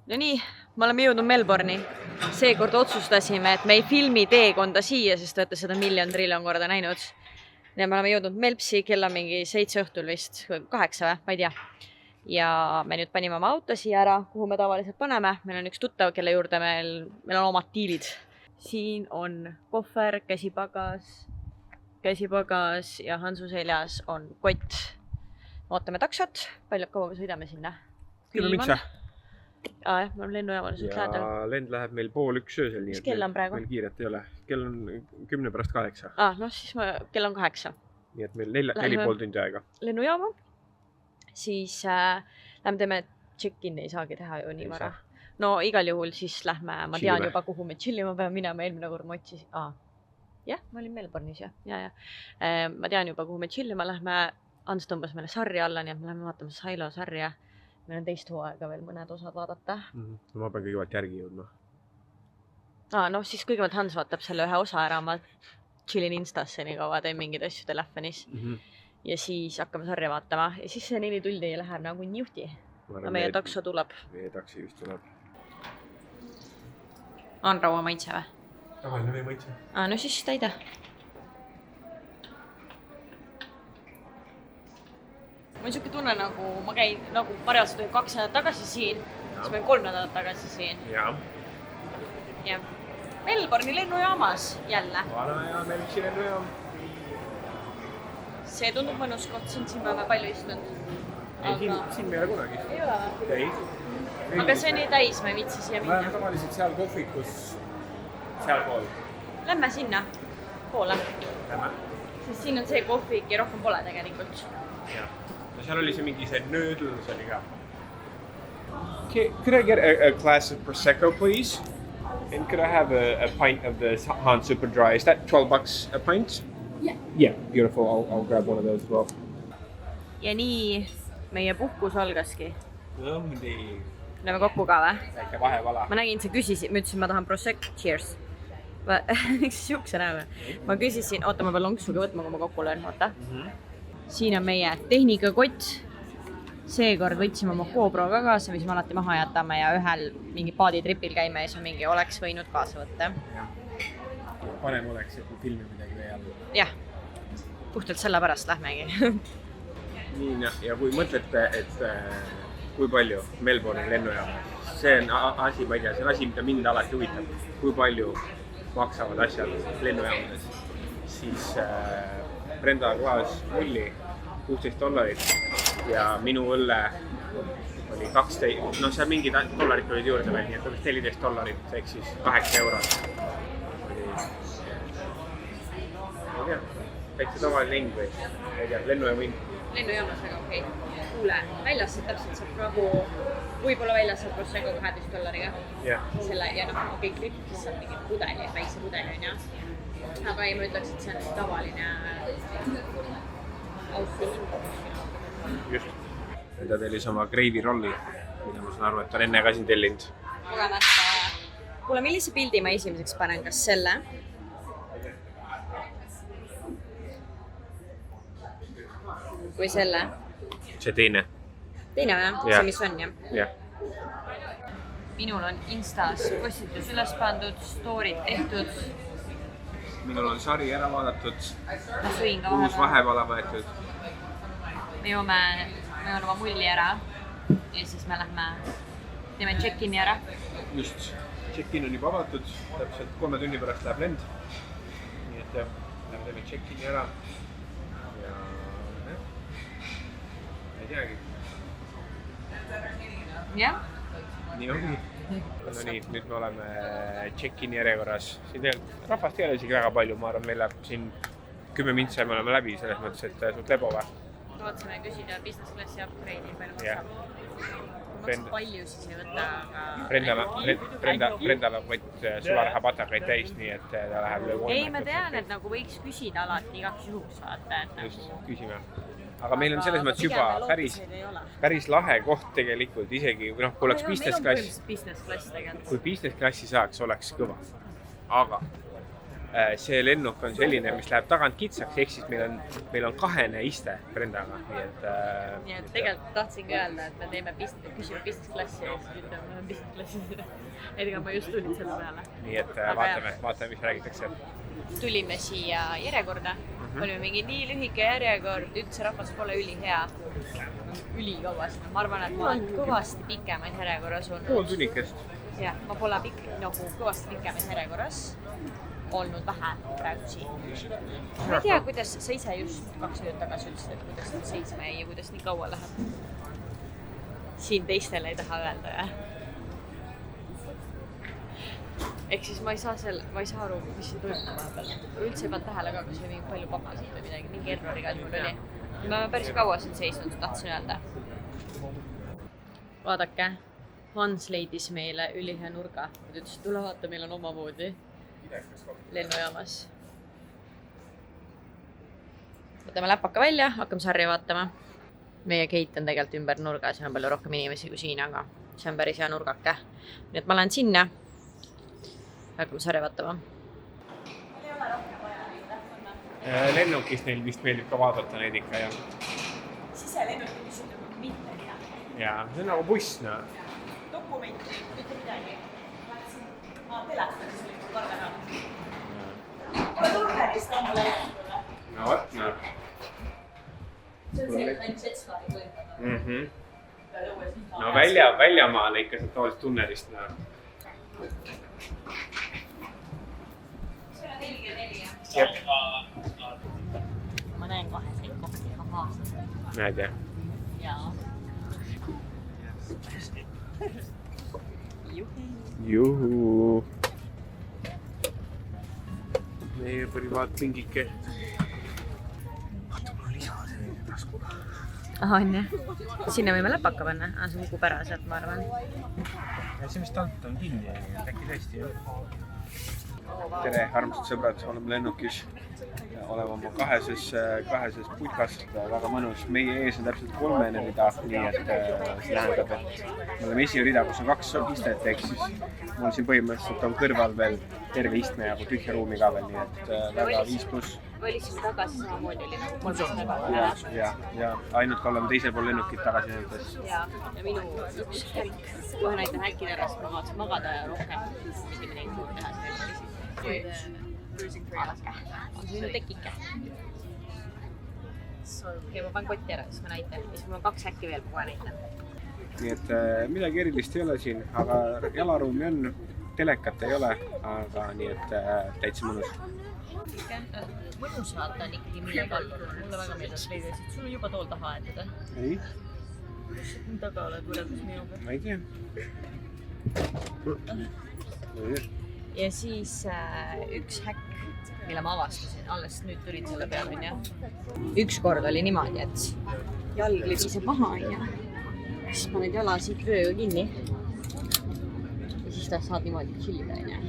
No nii, me oleme jõudnud Melbourne'i. Seekord otsustasime, et me ei filmi teekonda siia, sest olete seda miljon-triljon korda näinud. Ja me oleme jõudnud Melpsi, kell on mingi 7 õhtul vist, 8 või, ma ei tea. Ja me nüüd panime oma auto siia ära, kuhu me tavaliselt paneme. Meil on üks tuttav, kelle juurde meil on omad diilid. Siin on kohver, käsipagas ja Hansu seljas on kott. Ootame taksot, palju kaua me sõidame sinna? 10 mitsa. Jah, ma olen lennujaamale suht lähedal. Ja lend läheb meil 1:30 öösel, nii Mis kell on praegu? meil kiiret ei ole. Kell on 8:10. No siis kell on 8. Nii et meil 4,5 tundi aega. Lennujaama. Siis lähme teeme check-in, ei saagi teha ju nii vara. No igal juhul siis lähme, ma tean juba, kuhu me chillima peame minema, eelmine kord ma otsisin. Jah, ma olin Melbourne'is ja. Ma tean juba, kuhu me chillima lähme. Ants tõmbas meile sarja alla, nii et me lähme vaatama Silo sarja. Meil on teist hooaega veel mõned osad vaadata. Ma pean kõigepealt järgi jõudma. No siis kõigepealt Hans vaatab selle ühe osa ära, ma chillin Instasse nii kaua, teen mingeid asju telefonis. Ja siis hakkame sarja vaatama. Ja siis see 4 tundi läheb nagu niuhti. Meie takso tuleb. Meie taksi just tuleb. On raua maitse või? Tavaline meie maitse. No siis täida. Mul on siuke tunne, nagu ma käin nagu parjalt 2 nädalat tagasi siin, siis ma olin 3 nädalat tagasi siin. Ja Melbourne'i lennujaamas jälle. Vana ja Melpsi lennujaam. See tundub mõnus koht, siin me oleme palju istunud. Siin me ei ole kunagi. Ei ole. Ei. Aga see on nii täis, ma ei viitsi siia Me oleme minna. tavaliselt seal kohvikus, seal pool. Lähme sinna poole. Lähme. Sest siin on see kohvik ja rohkem pole tegelikult. Ja. No seal oli see mingi see noodles oli ka. Could I get a glass of Prosecco, please? And could I have a pint of the Han Super Dry? Is that $12 a pint? Yeah. Yeah, beautiful. I'll grab one of those as well. Ja nii meie puhkus algaski. No, hindi. Lähme kokku ka või? Väike vahevala. Ma nägin, sa küsisid, ma ütlesin, ma tahan Prosecco. Cheers. Miks siukse näeme? Ma küsisin, oota, ma pean lonksuga võtma, kui ma kokku löön, oota. Siin on meie tehnikakott. Seekord võtsime oma GoPro ka kaasa, mis me alati maha jätame ja ühel mingi paaditripil käime ja siis on mingi oleks võinud kaasa võtta. Parem oleks, et me filmi midagi veel all. Jah, puhtalt selle pärast lähmegi. Nii, ja kui mõtlete, et kui palju Melbourne'i lennujaam, see on asi, ma ei tea, see on asi, mida mind alati huvitab, kui palju maksavad asjad lennujaamades, siis Brenda klaas mulli $16 ja minu õlle oli 12, no seal mingid dollarid olid juurde veel, nii et oleks $14, ehk siis €8. Ei tea, täitsa tavaline hind või, ei tea, lennujaama hind. Lennujaamas väga okei. Kuule, väljas saab täpselt saab nagu, võib-olla väljas saab Prosecco $12. Selle ja kõik klippis saab mingi pudeli, väikse pudeli on jah. Aga ei, ma ütleks, et see on tavaline austus. Just. Ta tellis oma gravy rolli, mida ma saan aru, et on enne ka siin tellinud. Kogemata. Kuule, millise pildi ma esimeseks panen? Kas selle? Või selle? See teine. Teine või? See, mis on jah? Jah. Minul on Instas postitus üles pandud, story'd tehtud. Minul on sari ära vaadatud, Ma sõin ka uus vahevala võetud. Me joome oma mulli ära ja siis me lähme, teeme check-in'i ära. Just. Check-in on juba avatud, täpselt 3 tunni pärast läheb lend. Nii et jah, teeme check-in'i ära. Ja ei teagi. Jah? Nii ongi. No nii, nüüd me oleme check-in'i järjekorras. Siin tegelikult rahvast ei ole isegi väga palju, ma arvan, meil läheb siin 10 mintsa ja me oleme läbi selles mõttes, et suht lebo või. Lootsime küsida business classi upgrade'i palju maksab. Kui maksab palju, siis ei võtta, aga... Brendal on võtt sularaha patakaid täis, nii et ta läheb löö 3. Ei, ma tean, et nagu võiks küsida alati igaks juhuks vaata, et nagu... Just, küsime. Aga meil on selles mõttes juba päris lahe koht tegelikult isegi, kui oleks business class. Business class tegelikult. Kui business classi saaks, oleks kõva. Aga see lennuk on selline, mis läheb tagant kitsaks, ehk siis meil on kahene iste Brendaga, nii et tegelikult tahtsingi öelda, et me teeme küsime business klassi ja siis ütleme business klassi. Et ega ma just tulin selle peale. Nii et vaatame, mis räägitakse. Tulime siia järjekorda. Olime mingi nii lühike järjekord, üldse rahvas pole ülihea. Ülikauast. Ma arvan, et ma olen kõvasti pikemaid järjekorras olnud. Pool tunnikest. Jah, ma pole nagu kõvasti pikemaid järjekorras olnud vähe praegu siin. Ma ei tea, kuidas sa ise just 2 ööd tagasi ütlesid, et kuidas nüüd seisma jäi ja kuidas nii kaua läheb. Siin teistele ei taha öelda, jah. Ehk siis ma ei saa aru, mis siin toimub vahepeal. Üldse ei pannud tähele ka, kas oli mingi palju pagasid või midagi, mingi erroriga mul oli. Ma päris kaua siin seisnud, tahtsin öelda. Vaadake, Hans leidis meile ülihea nurga. Ta ütles, tule vaata, meil on omamoodi lennujaamas. Võtame läpaka välja, hakkame sarja vaatama. Meie gate on tegelikult ümber nurga, siin on palju rohkem inimesi kui siin, aga see on päris hea nurgake. Nii et ma lähen sinna. Hakkame sarja vaatama. Ei ole rohkem vaja neid tähtsana. Lennukis neil vist meeldib ka vaadata neid ikka, jah. Siselennukid, mis ütleb mitte hea. Jaa, see on nagu buss, no. Dokumenti, mitte midagi. Läksin telefonis oli mul korda raamat. Pole turnerist on mulle jätkule. No võt, no. See on see, et ainult setskaari toimub. No väljamaale ikka sealt tavalist tunnerist, no. See on 44. Jep. Ma näen kohe neid kohti. Ahaa. Näed, jah? Jaa. Juhu. Meie privaatpingike. Vaata, mul on lisa see taskuga. Aha, on jah. Sinna võime läpaka panna. See kukub ära sealt, ma arvan. Ja see vist alt on kinni, äkki tõesti, jah. Tere, armsad sõbrad, oleme lennukis. Oleme oma kaheses putkas, väga mõnus. Meie ees on täpselt 3. rida, nii et see tähendab, et me oleme esimene rida, kus on 2 istet, ehk siis mul siin põhimõtteliselt on kõrval veel terve istme jagu tühja ruumi ka veel, nii et väga 5+. Võlisime tagasi samamoodi oli nagu 3. nädal. Ja ainult oleme teisel pool lennukit tagasi nendes. Ja minu üks häkk, kohe näitan häkki tervest, ma vaatasin magada ja rohkem mitte midagi suurt teha selle vaadake, on see minu tekike. Okei, ma panen kotti ära, siis ma näitan. Ja siis mul on 2 häkki veel, ma kohe näitan. Nii et midagi erilist ei ole siin, aga jalaruumi on, telekat ei ole, aga nii et täitsa mõnus. Mõnusalt on ikkagi millegi all. Mulle väga meeldib leidis, et sul on juba tool taha aetada. Ei? Kus sa nii taga oled võrreldes minuga? Ma ei tea. Ja siis üks häkk, mille ma avastasin, alles nüüd tulin selle peale, on jah. Üks kord oli niimoodi, et jalg libiseb maha, on jah. Siis paned jala siit rööga kinni. Ja siis ta saad niimoodi chillida, on jah.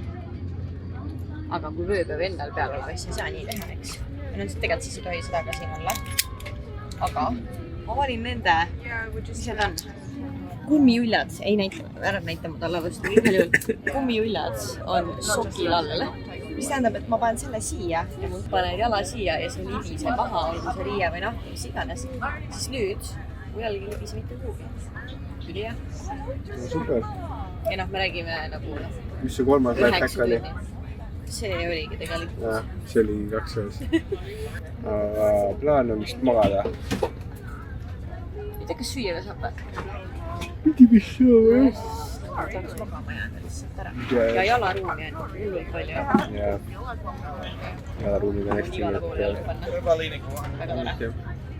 Aga kui vöö peab endal peal olema, siis ei saa nii teha, eks. Ja tegelikult siis ei tohi seda ka siin olla. Aga ma valin nende, mis need on? Kummiuljad, ei näita, ära näita mu talle vastu, kummiuljad on sokil all, mis tähendab, et ma panen selle siia ja ma panen jala siia ja see libise maha, olgu see riie või noh, mis iganes. Siis nüüd mu jalg ei libise mitte kuhugi. Üli jah. Super. Ja noh, me räägime nagu... Mis see 3. läppäk oli? See oligi tegelikult. Ja, see oli 2 öös. Aga plaan on vist magada. Ei tea, kas süüa või saab või? Pidi mis sööma, jah? Saaks magama jääda lihtsalt ära. Ja jalaruumi on hullult palju. Ja jalaruumid on hästi. Igale poole jalg panna. Väga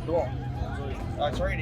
tore.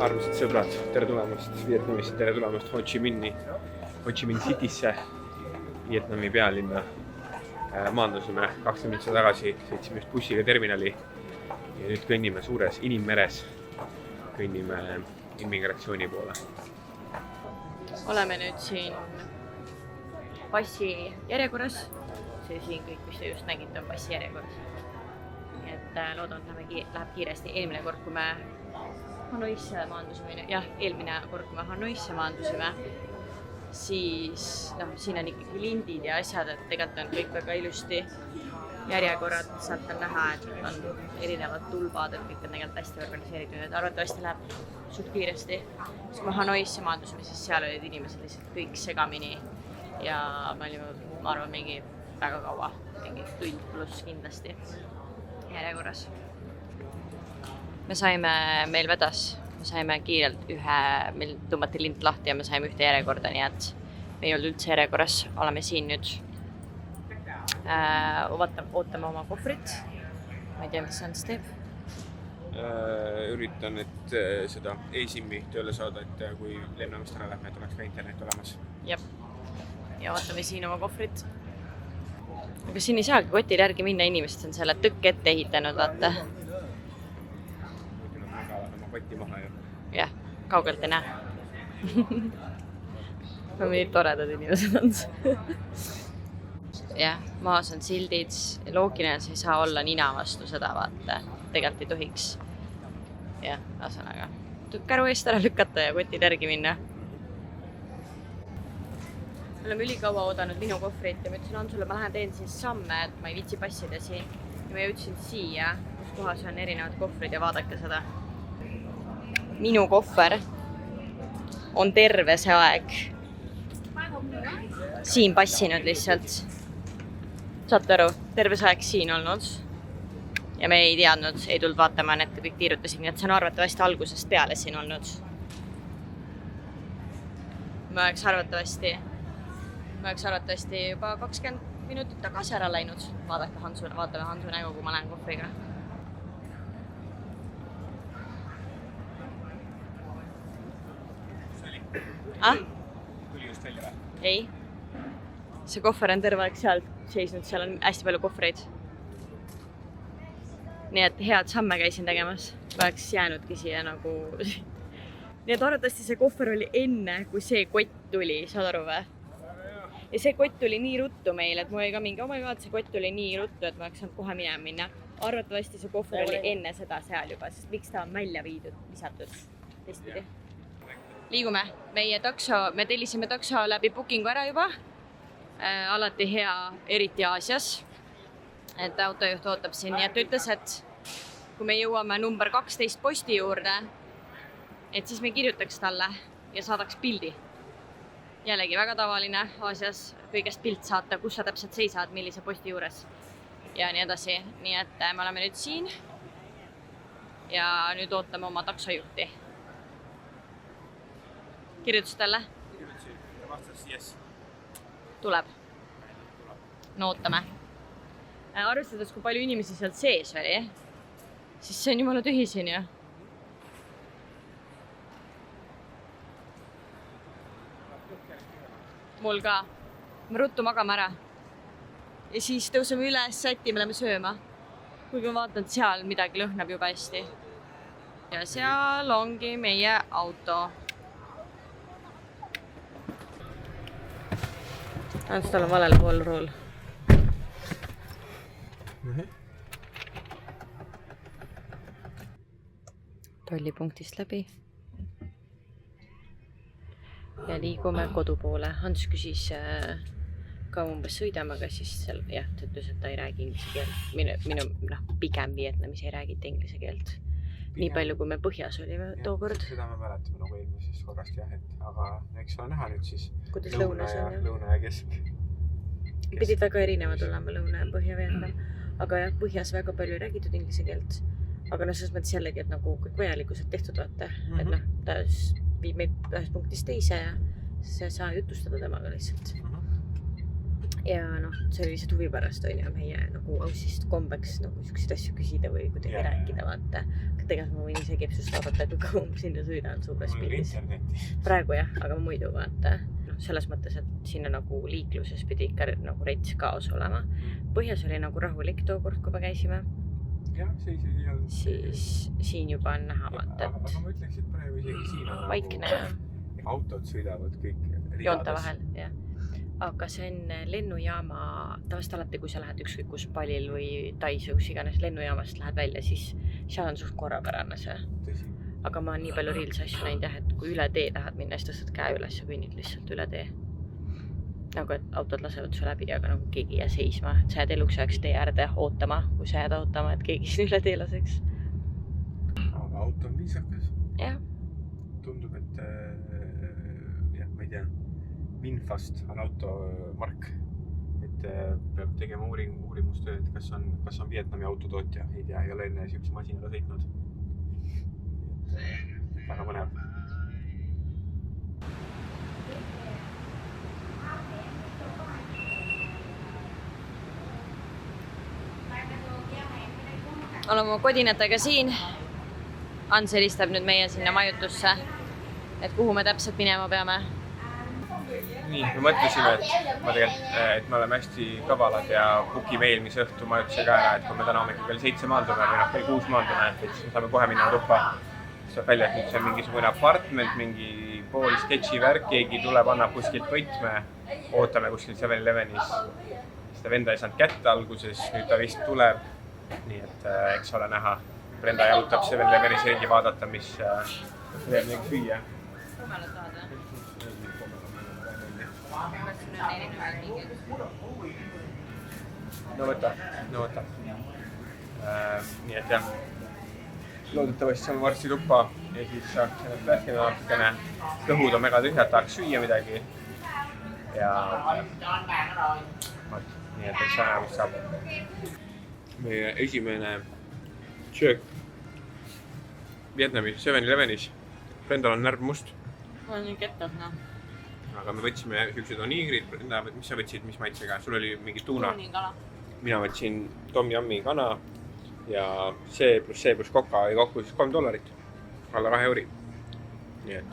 Armsad sõbrad, tere tulemast Vietnamist, tere tulemast Ho Chi Minh Citysse, Vietnami pealinna. Maandusime 20 minutit tagasi, sõitsime just bussiga terminali ja nüüd kõnnime suures inimmeres, kõnnime immigratsiooni poole. Oleme nüüd siin passi järjekorras. See siin kõik, mis te just nägite, on passi järjekorras. Nii et loodan, et läheb kiiresti. Eelmine kord, kui me Hanoisse maandusime, eelmine kord, kui me Hanoisse maandusime, siis siin on ikkagi lindid ja asjad, et tegelikult on kõik väga ilusti järjekorrad, sealt on näha, et on erinevad tulbad, et kõik on tegelikult hästi organiseeritud, et arvatavasti läheb suht kiiresti. Kui me Hanoisse maandusime, siis seal olid inimesed lihtsalt kõik segamini ja me olime, ma arvan, mingi väga kaua, mingi tund pluss kindlasti järjekorras. Meil vedas, me saime kiirelt meil tõmmati lint lahti ja me saime ühte järjekorda, nii et me ei olnud üldse järjekorras, oleme siin nüüd. Ootame oma kohvrit, ma ei tea, mis see teeb. Üritan, et seda eSIM-i tööle saada, et kui lennamist ära lähme, et oleks ka internet olemas. Jep, ja ootame siin oma kohvrit. Aga siin ei saagi kotile järgi minna, inimesed on selle tõkke ette ehitanud, vaata. Kotti maha ju. Jah, kaugelt ei näe. Nii toredad inimesed on. Jah, maas on sildid. Loogiline, see ei saa olla nina vastu seda, vaata. Tegelikult ei tohiks. Jah, asanaga. Käru eest ära lükata ja kotid järgi minna. Me oleme ülikaua oodanud minu kohvrit ja ma ütlesin, Ansule, ma lähen teen siis samme, et ma ei viitsi passida siin. Ja ma jõudsin siia, kus kohas on erinevad kohvrid ja vaadake seda. Minu kohver on terve see aeg siin passinud lihtsalt. Saate aru, terve see aeg siin olnud. Ja me ei teadnud, ei tulnud vaatama, et kõik tiirutasid, nii et see on arvatavasti algusest peale siin olnud. Ma oleks arvatavasti juba 20 minutit tagasi ära läinud. Vaatame Hansu nägu, kui ma lähen kohvriga. Tuli just välja või? Ei. See kohver on terve aeg seal seisnud, seal on hästi palju kohvreid. Nii et head samme käisin tegemas. Ma oleks jäänudki siia nagu... Nii et arvatavasti see kohver oli enne, kui see kott tuli, saad aru või? Ja see kott tuli nii ruttu meil, et mul oli ka mingi, oh my god, see kott tuli nii ruttu, et ma oleks saanud kohe minna. Arvatavasti see kohver oli enne seda seal juba, sest miks ta on välja visatud teistpidi. Liigume, me tellisime takso läbi bookingu ära juba, alati hea, eriti Aasias, et autojuht ootab siin, nii et ütles, et kui me jõuame number 12 posti juurde, et siis me kirjutaks talle ja saadaks pildi. Jällegi väga tavaline Aasias kõigest pilt saata, kus sa täpselt seisad, millise posti juures ja nii edasi, nii et me oleme nüüd siin ja nüüd ootame oma taksojuhti. Kirjutas talle? Kirjutasin, ta vastas yes. Tuleb. No ootame. Arvestades, kui palju inimesi sealt sees oli, siis see on jumala tühi siin ju. Mul ka. Me ruttu magame ära. Ja siis tõuseme üles, sätime, lähme sööma. Kuigi ma vaatan, et seal midagi lõhnab juba hästi. Ja seal ongi meie auto. Ants, tal on valel pool rool. Tollipunktist läbi. Ja liigume kodu poole. Ants küsis ka umbes sõidame, aga siis seal jah, ta ütles, et ta ei räägi inglise keelt. Minu pigem Vietnamis ei räägita inglise keelt. Nii palju, kui me põhjas olime tookord. Seda me mäletame nagu eelmisest korrast jah, aga eks ole näha nüüd siis kuidas lõunas on jah. Lõuna ja kesk. Pidid väga erinevad olema Lõuna ja Põhja-Vietnam. Aga jah, põhjas väga palju ei räägitud inglise keelt. Aga selles mõttes jällegi, et nagu kõik vajalikkused tehtud vaata. Et ta viib meid ühest punktist teise ja sa saa jutustada temaga lihtsalt. Ja see oli lihtsalt huvi pärast on ja meie nagu ausist kombeks nagu selliseid asju küsida või kuidagi rääkida vaata. Tegelikult ma võin ise kepsust vaadata, et kui kaum sinna sõidan suures pildis. Praegu jah, aga muidu vaata. Selles mõttes, et sinna nagu liikluses pidi ikka nagu rets kaos olema. Põhjas oli nagu rahulik tookord, kui me käisime. Jah, see isegi ei olnud. Siis siin juba on näha vaata, et... Aga ma ütleks, et praegu isegi siin on vaikne nagu autod sõidavad kõik ridades. Joonte vahel, jah. Aga see on lennujaama, tavaliselt alati, kui sa lähed ükskõik kus Palil või Tais või kus iganes lennujaamast lähed välja, siis seal on suht korrapärane see. Tõsi. Aga ma olen nii palju reels asju näinud jah, et kui üle tee tahad minna, siis tõstad käe üles ja kõnnid lihtsalt üle tee. Nagu et autod lasevad su läbi, aga nagu keegi jää seisma. Sa jääd eluks ajaks tee äärde ootama, kui sa jääd ootama, et keegi siin üle tee laseks. Aga auto on viisakas. Jah. Tundub, et jah, ma ei tea, Winfast on automark. Et peab tegema uurimustöö, et kas on Vietnami autotootja. Ei tea, ei ole enne siukse masinaga sõitnud. Väga mõnev. Oleme kodinatega siin. Ants helistab nüüd meie sinna majutusse, et kuhu me täpselt minema peame. Nii, me mõtlesime, et me oleme hästi kavalad ja bookime eelmise õhtu majutuse ka ära, et kui me täna hommikul kell 7 maandume või kell 6 maandume, et siis me saame kohe minna tuppa. Saab välja, et nüüd see on mingisugune apartment, mingi pool sketši värk, keegi tuleb, annab kuskilt võtme, ootame kuskil 7-Elevenis. Siis ta venda ei saanud kätte alguses, nüüd ta vist tuleb. Nii et eks ole näha. Brenda jalutab 7-Elevenis ringi vaadata, mis veel mingi süüa. Pommelad tahad või? No võta. Nii et jah. Loodetavasti saame varsti tuppa ja siis saaks ennast lähkida natukene. Kõhud on mega tühjad, tahaks süüa midagi. Ja nii et eks näha, mis saab. Meie esimene söök Vietnamis 7-Elevenis. Brendal on närv must. On nii kettad, Aga me võtsime siuksed oniigrid. Brenda, mis sa võtsid, mis maitsega? Sul oli mingi tuuna? Tuunikala. Mina võtsin Tom Yummi kana ja see pluss koka oli kokku siis $3. Alla 2 euri. Nii et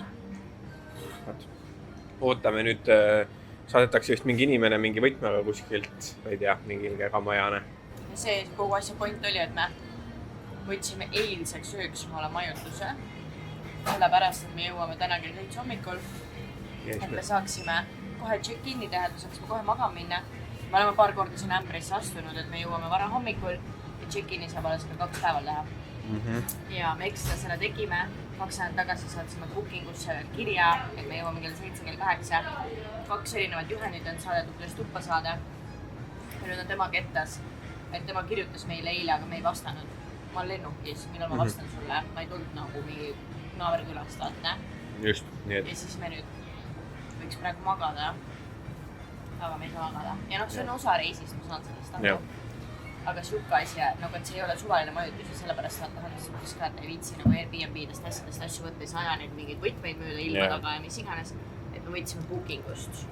ootame nüüd, saadetakse vist mingi inimene mingi võtmega kuskilt, ei tea, mingi kamajane. See kogu asja point oli, et me võtsime eilseks ööks omale majutuse. Sellepärast, et me jõuame täna kell 7 hommikul. Et me saaksime kohe check-in'i teha, et me saaksime kohe magama minna. Me oleme paar korda sinna ämbrisse astunud, et me jõuame vara hommikul ja check-in'i saab alles ka 2 päeval teha. Ja me ekstra selle tegime. 2 nädalat tagasi saatsime bookingusse kirja, et me jõuame kell 7, kell 8. 2 erinevad juhendid on saadetud, kuidas tuppa saada. Ja nüüd on tema kettas. Et tema kirjutas meile eile, aga me ei vastanud. Ma olen lennukis, millal ma vastan sulle. Ma ei tulnud nagu mingi naaberkülast vaata. Just, nii et. Ja siis me nüüd võiks praegu magada. Aga me ei saa magada. Ja see on osa reisist, ma saan sellest aru. Aga siuke asja, nagu et see ei ole suvaline majutus ja sellepärast saad tahades ka, et ei viitsi nagu Airbnb-dest asju võtta, siis aja neid mingeid võtmeid mööda ilma taga ja mis iganes. Et me võtsime bookingust.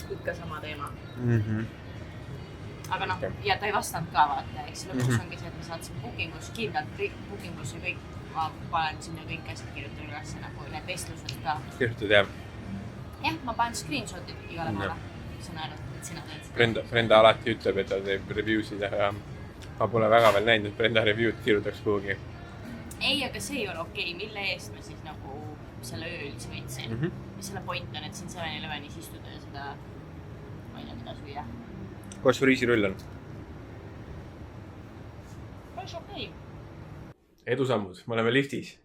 Ikka sama teema. Aga ja ta ei vastanud ka vaata, eks lõpuks ongi see, et me saatsime bookingus, kindlalt bookingus ja kõik, ma panen sinna kõik asjad kirjutan üles, nagu need vestlused ka. Kirjutad jah? Jah, ma panen screenshotid igale poole, sa näed, et sina teed. Brenda alati ütleb, et ta teeb reviewsid, aga ma pole väga veel näinud, et Brenda review'd kirjutaks kuhugi. Ei, aga see ei ole okei, mille eest me siis nagu selle öö üldse võtsin. Ja selle point on, et siin 7-Elevenis istuda ja seda, ma ei tea, mida süüa. Kuidas su riisirull on? Päris okei. Edusammud, me oleme liftis.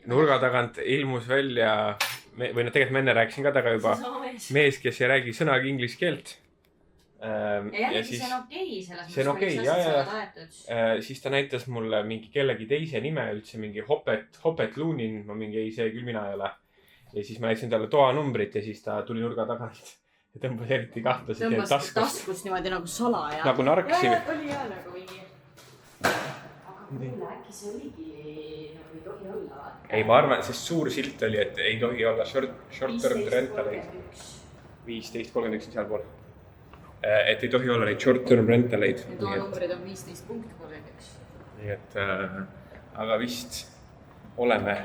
Nurga tagant ilmus välja või noh, tegelikult ma enne rääkisin ka taga juba mees, kes ei räägi sõnagi inglise keelt. ja siis see on okei, selles see on okei, ja. Siis ta näitas mulle mingi kellegi teise nime üldse, mingi Hopet Lunin, ma mingi ei, see küll mina ei ole. Ja siis ma näitasin talle toanumbrit ja siis ta tuli nurga tagant ja tõmbas eriti kahtlaselt taskust niimoodi nagu salaja. Nagu narksi. Oli hea nagu mingi. Aga kuule, äkki see oligi nagu ei tohi olla. Ei, ma arvan, sest suur silt oli, et ei tohi olla short-term rentaleid. 15.31 sealpool. Et ei tohi olla neid short-term rentaleid. Ja toanumbrid on 15.31. Nii et, aga vist oleme,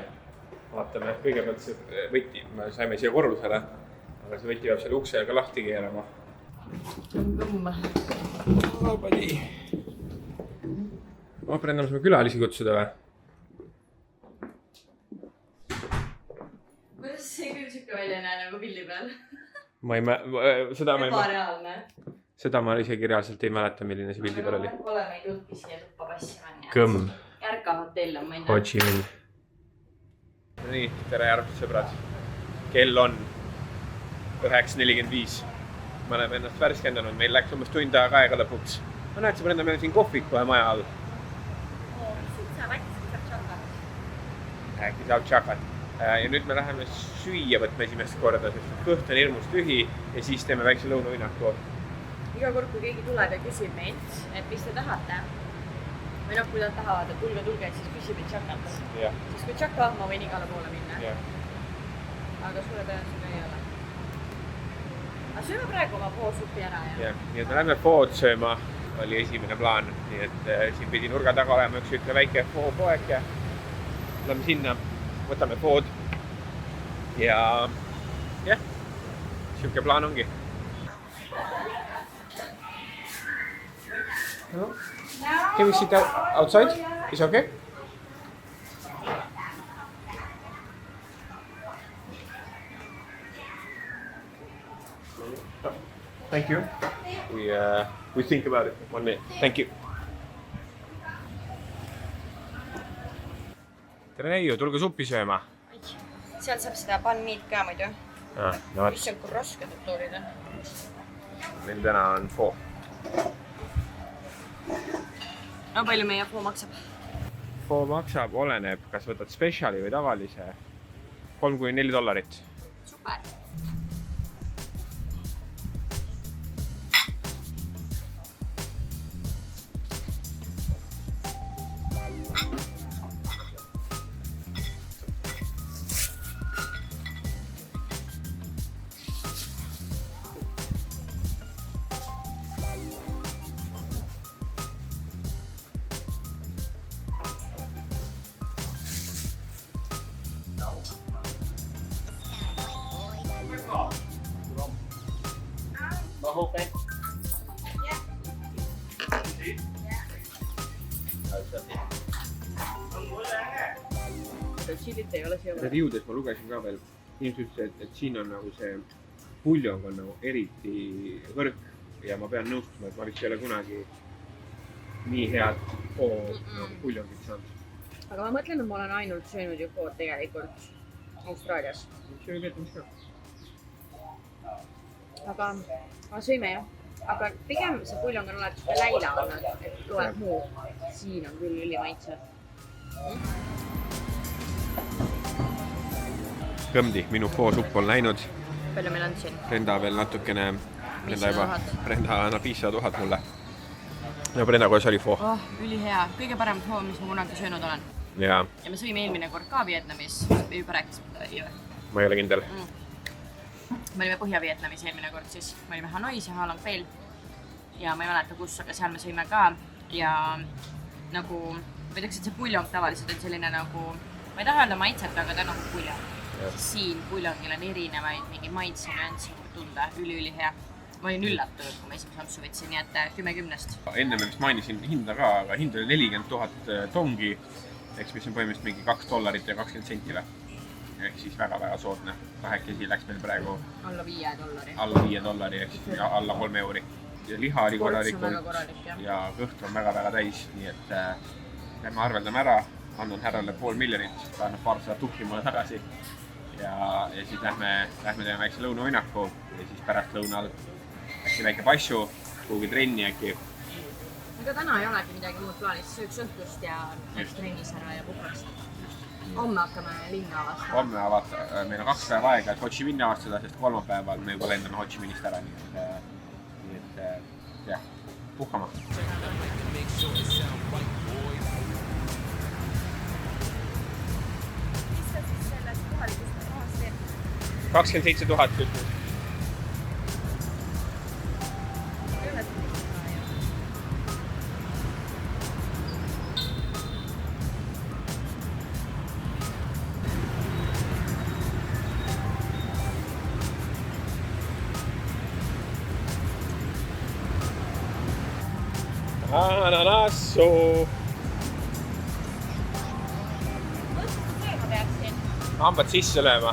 vaatame, kõigepealt see võti, me saime siia korrusele, aga see võti peab selle uksega lahti keerama. Vabadi. Ma pean ennast külalisi kutsuda või? Kuidas see küll siuke välja näe nagu pilli peal? Ebareaalne. Seda ma isegi reaalselt ei mäleta, milline see pildi peal oli. Oleme ei tulki siia tuppa passima. Kõmm. Järka hotell on mõnda. Ho Chi Minh. Nii, tere arvud sõbrad. Kell on 9.45. Me oleme ennast värskendanud, meil läks umbes tund aega lõpuks. Ma näed, sa Brenda, meil on siin kohvik kohe maja all. Äkki saab tšakat. Ja nüüd me läheme süüa võtma esimest korda, sest kõht on hirmus tühi ja siis teeme väikse lõunauinaku. Iga kord, kui keegi tuleb ja küsib meilt, et mis te tahate, või noh, kui nad tahavad, et tulge, siis küsib et tšakat. Siis kui tšaka, ma võin igale poole minna. Aga sulle tõenäoliselt ei ole. Aga sööme praegu oma poosuppi ära. Nii et me lähme pood sööma, oli esimene plaan. Nii et siin pidi nurga taga olema üks väike poeg ja lähme sinna, võtame pood ja jah, siuke plaan ongi. No. Can we sit outside? Is it okay? Thank you. We think about it. 1 minute. Thank you. Tere neiu, tulge suppi sööma. Seal saab seda panniid ka muidu. No, mis on kui raske tutoorida. Meil täna on foo. No palju meie foo maksab? Foo maksab, oleneb, kas võtad spetsiali või tavalise. $3–4. Super. Okay. Chilit ei ole siia. Riudes ma lugesin ka veel, inimesed ütlesid, et siin on nagu see puljong on nagu eriti kõrg ja ma pean nõustuma, et ma vist ei ole kunagi nii head puljongit saanud. Aga ma mõtlen, et ma olen ainult söönud ju food tegelikult Austraalias. See oli Vietnamis ka. Aga sõime jah. Aga pigem see puljong on alati ka läila olnud, et tuleb muu. Siin on küll ülimaitse. Kõmdi, minu foosupp on läinud. Palju meil on siin? Brenda veel natukene. 500 Brenda annab 500 000 mulle. No Brenda, kuidas oli foo? Üli hea. Kõige parem foo, mis ma kunagi söönud olen. Ja me sõime eelmine kord ka Vietnamis. Me juba rääkisime. Ma ei ole kindel. Me olime Põhja-Vietnamis eelmine kord siis. Me olime Hanois ja Ha Long Bail. Ja ma ei mäleta kus, aga seal me sõime ka. Ja nagu, ma ütleks, et see puljong tavaliselt on selline nagu, ma ei taha öelda maitset, aga ta on nagu puljong. Siin puljongil on erinevaid mingi maitse nüansse tunda, üli hea. Ma olin üllatunud, kui ma esimese ampsu võtsin, nii et 10/10. Enne me vist mainisin hinda ka, aga hind oli 40 000 tongi, eks mis on põhimõtteliselt mingi $2 ja 20 sentile. Ehk siis väga soodne. Kahekesi läks meil praegu alla $5. Alla $5, ehk siis alla 3 euri. Ja liha oli korralikult ja kõht on väga täis, nii et lähme arveldame ära, annan härrale $500,000, ta annab $200 000 mulle tagasi ja siis lähme teeme väikse lõunauinnaku ja siis pärast lõunal äkki väike passu, kuhugi trenni äkki. Ega täna ei olegi midagi muud plaanis, sööks õhtust ja läks trennis ära ja puhkaks. Homme hakkame linna avastama. Homme meil on 2 päeva aega, et Ho Chi Minhi avastada, sest kolmapäeval me juba lendame Ho Chi Minhist ära, nii et jah, puhkama. 27 000 kütnud. Ananassu. Ma peaksin. Hambad sisse lööma.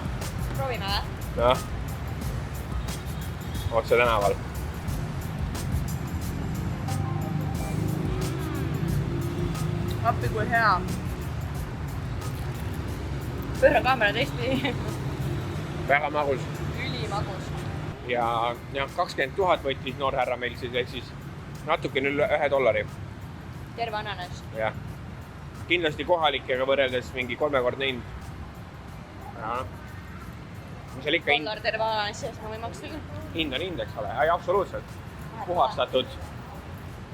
Proovime või? Noh. Otse tänaval. Appi kui hea. Pööra kaamera teistpidi. Väga magus. Ülimagus. Ja 20 000 võttis noor härra meil siis natuke üle $1. Terve ananas. Jah. Kindlasti kohalikega võrreldes mingi 3-kordne hind. Ja. Mis seal ikka $1 terve ananas seest ma võin maksta küll. Hind on hind, eks ole. Ai, absoluutselt. Puhastatud.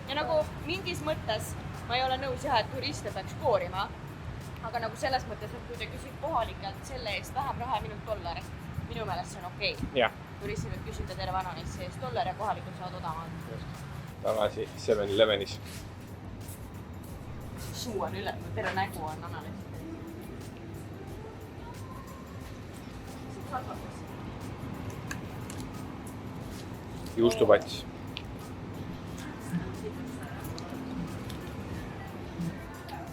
Ja nagu mingis mõttes ma ei ole nõus jah, et turiste peaks koorima. Aga nagu selles mõttes, et kui te küsid kohalikelt selle eest vähem raha minult $1, minu meelest see on okei. Jah. Turismi võib küsida terve ananas seest $1 ja kohalikud saavad odavalt. Just. Tagasi 7-Elevenis. Suu on üle, terve nägu on ananas. Juustupats.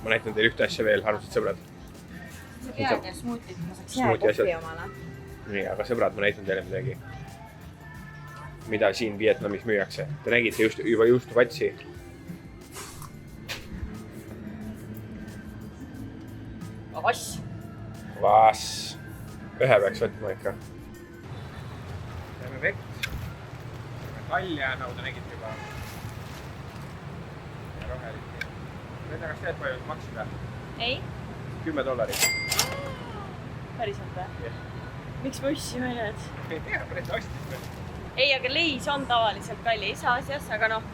Ma näitan teile ühte asja veel, armsad sõbrad. See pead ja smuutit, ma saaks hea kohvi omale. Nii, aga sõbrad, ma näitan teile midagi. Mida siin Vietnamis müüakse. Te nägite juba juustupatsi. Vas. Ühe peaks võtma ikka. Teeme vett. Teeme kalja, nagu te nägite juba. Ja rohelisi. Nüüd kas teed palju maksida? Ei? $10. Päriselt või? Jah. Miks ma üssi mõeled? Ei tea, päris ostis veel. Ei, aga leis on tavaliselt kallis Aasias, aga noh,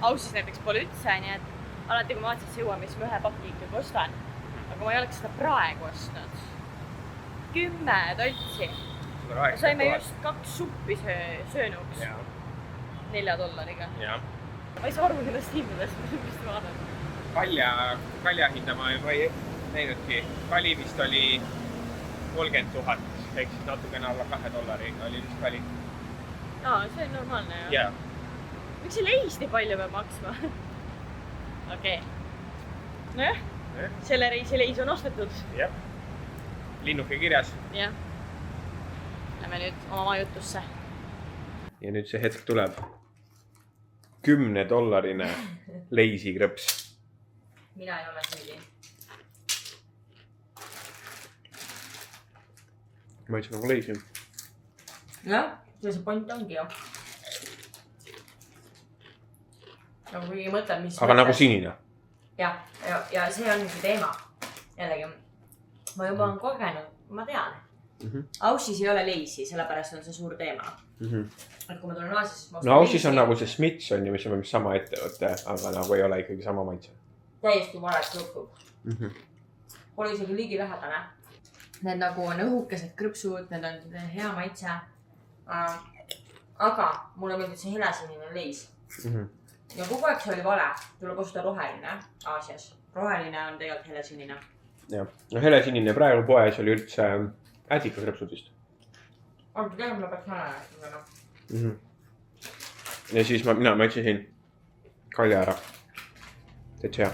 Ausis näiteks pole üldse, nii et alati kui ma Aasiasse jõuan, mis ma ühe paki ikkagi ostan. Aga ma ei oleks seda praegu ostnud. 10 toltsi. Saime just 2 suppi söönuks $4. Ja. Ma ei saa aru sellest hindadest, mis ma vaatan. Kalja hinda ma juba ei näinudki. Kali vist oli 30 000, ehk siis natukene alla $2 oli vist kali. Aa, see on normaalne ju. Jaa. Miks see leis nii palju peab maksma? Okei. Nojah, selle reisi leis on ostetud. Jah. Linnuke kirjas. Jah. Lähme nüüd oma majutusse. Ja nüüd see hetk tuleb. $10 leisikrõps. Mina ei ole süüdi. Ma ütlesin nagu leisi. Jah, see point ongi ju. Nagu kuigi mõtled, mis aga mõttes. Nagu sinine. Ja see ongi teema. Jällegi, ma juba olen kogenud, ma tean. Ausis ei ole leisi, sellepärast on see suur teema. Et kui ma tulen Aasias, siis ma no Ausis on nagu see Smits on ju, mis on sama ettevõte, aga nagu ei ole ikkagi sama maitse. Täiesti valet krõpsud. Pole isegi ligi lähedane. Need nagu on õhukesed krõpsud, need on hea maitse. Aga mulle meeldib see helesinine leis. Ja kogu aeg see oli vale. Tuleb osta roheline Aasias. Roheline on tegelikult helesinine. Jah. No helesinine praegu poes oli üldse ätikakrõpsud vist. Aga tegelikult ma peaks helesinine. Ja siis mina ütlesin kalja ära. Täitsa hea.